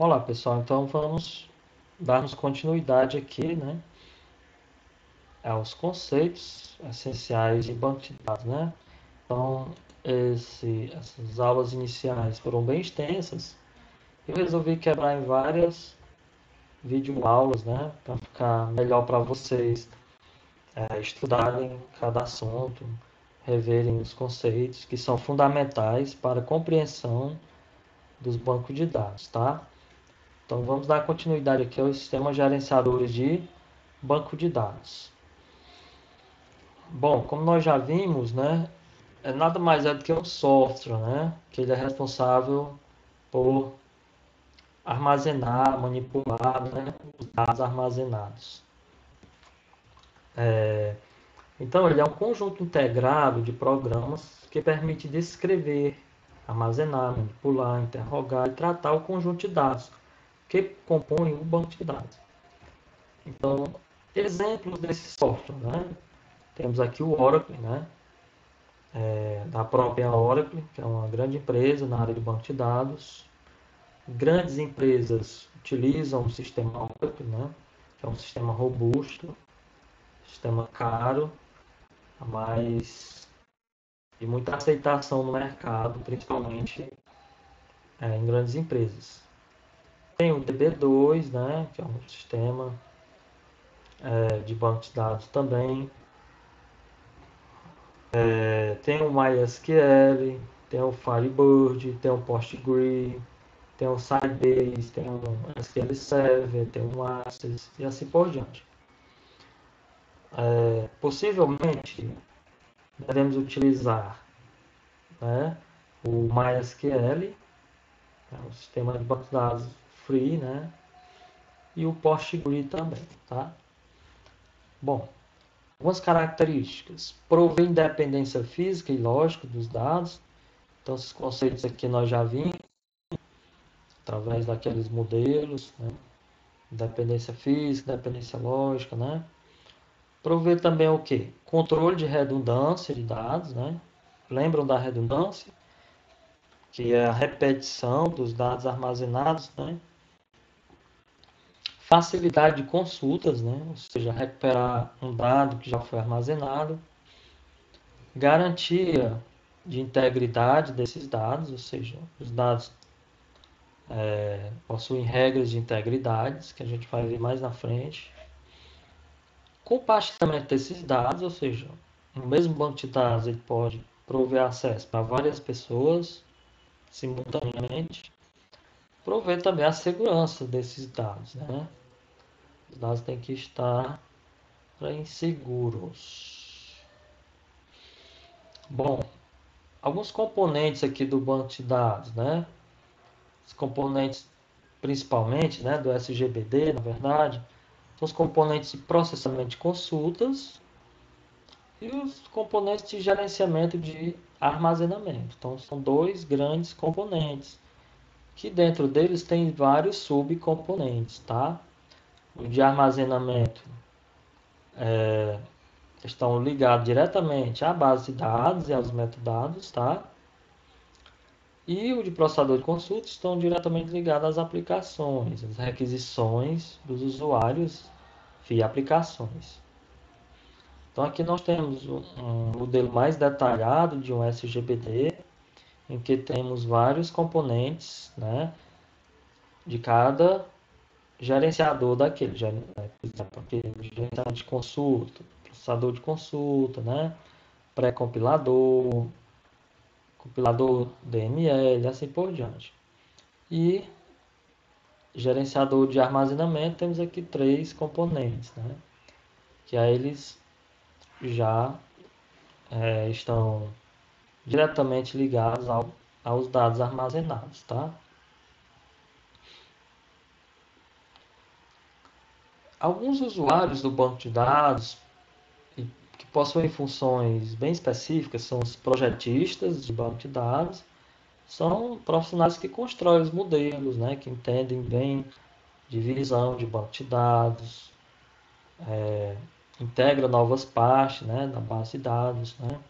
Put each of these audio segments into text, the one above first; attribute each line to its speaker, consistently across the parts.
Speaker 1: Olá pessoal, então vamos darmos continuidade aqui, né, aos conceitos essenciais de banco de dados, né? Então, essas aulas iniciais foram bem extensas. Eu resolvi quebrar em várias videoaulas, né, para ficar melhor para vocês estudarem cada assunto, reverem os conceitos que são fundamentais para a compreensão dos bancos de dados, tá? Então vamos dar continuidade aqui aos sistemas gerenciadores de banco de dados. Bom, como nós já vimos, né, é nada mais do que um software, né, que ele é responsável por armazenar, manipular, né, os dados armazenados. Então, ele é um conjunto integrado de programas que permite descrever, armazenar, manipular, interrogar e tratar o conjunto de dados que compõem o banco de dados. Então, exemplos desse software, né? Temos aqui o Oracle, né? Da própria Oracle, que é uma grande empresa na área de banco de dados. Grandes empresas utilizam o sistema Oracle, né? Que é um sistema robusto, sistema caro, mas de muita aceitação no mercado, principalmente em grandes empresas. Tem o DB2, né? Que é um sistema de banco de dados também. Tem o MySQL, tem o Firebird, tem o Postgre, tem o Sybase, tem o SQL Server, tem o Access e assim por diante. Possivelmente devemos utilizar, né, o MySQL, o sistema de banco de dados free, né, e o Postgre também, tá? Bom, algumas características: prover independência física e lógica dos dados. Então, esses conceitos aqui nós já vimos através daqueles modelos, né? Independência física, independência lógica, né? Prover também o quê? Controle de redundância de dados, né? Lembram da redundância? Que é a repetição dos dados armazenados, né? Facilidade de consultas, né? Ou seja, recuperar um dado que já foi armazenado. Garantia de integridade desses dados, ou seja, os dados possuem regras de integridade, que a gente vai ver mais na frente. Compartilhamento desses dados, ou seja, no mesmo banco de dados ele pode prover acesso para várias pessoas simultaneamente. Prover também a segurança desses dados, né? Os dados têm que estar inseguros. Bom, alguns componentes aqui do banco de dados, né? Os componentes principalmente, né, do SGBD, na verdade, são os componentes de processamento de consultas e os componentes de gerenciamento de armazenamento. Então, são dois grandes componentes, que dentro deles tem vários subcomponentes, tá? O de armazenamento estão ligados diretamente à base de dados e aos metadados, tá? E o de processador de consulta estão diretamente ligados às aplicações, às requisições dos usuários via aplicações. Então aqui nós temos um modelo mais detalhado de um SGBD, em que temos vários componentes, né, de cada gerenciador daquele, por exemplo, aquele gerenciador de consulta, processador de consulta, né, pré-compilador, compilador DML, assim por diante. E gerenciador de armazenamento, temos aqui três componentes, né, que aí eles já estão diretamente ligados aos dados armazenados, tá? Alguns usuários do banco de dados que possuem funções bem específicas são os projetistas de banco de dados, são profissionais que constroem os modelos, né, que entendem bem divisão de banco de dados, integram novas partes, né, da base de dados, né.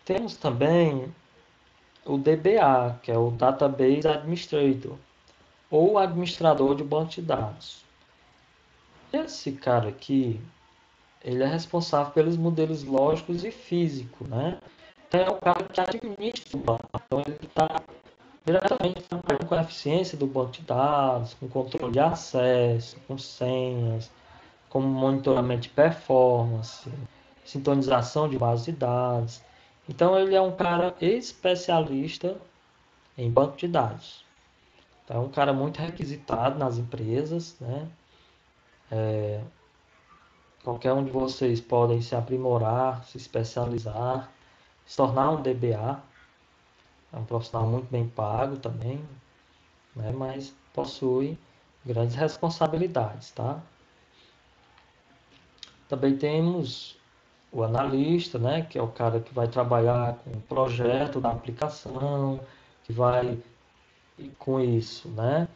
Speaker 1: Temos também o DBA, que é o Database Administrator, ou administrador de banco de dados. Esse cara aqui, ele é responsável pelos modelos lógicos e físicos, né? Então é o cara que administra o banco. Então ele está diretamente trabalhando com a eficiência do banco de dados, com controle de acesso, com senhas, como monitoramento de performance, sintonização de bases de dados. Então ele é um cara especialista em banco de dados. Então é um cara muito requisitado nas empresas, né? Qualquer um de vocês podem se aprimorar, se especializar, se tornar um DBA. É um profissional muito bem pago também, né? Mas possui grandes responsabilidades, tá? Também temos o analista, né, que é o cara que vai trabalhar com o projeto da aplicação, que vai com isso, né,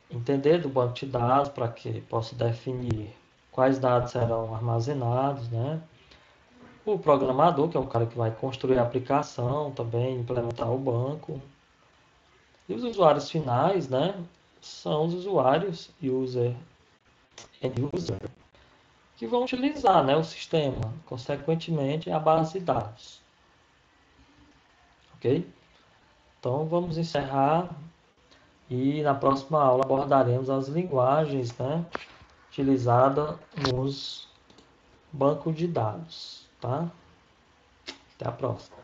Speaker 1: entender do banco de dados para que possa definir quais dados serão armazenados, né. O programador, que é o cara que vai construir a aplicação, também implementar o banco. E os usuários finais, né, são os usuários end user, que vão utilizar, né, o sistema, consequentemente a base de dados, ok? Então vamos encerrar e na próxima aula abordaremos as linguagens, né, utilizadas nos bancos de dados, tá? Até a próxima.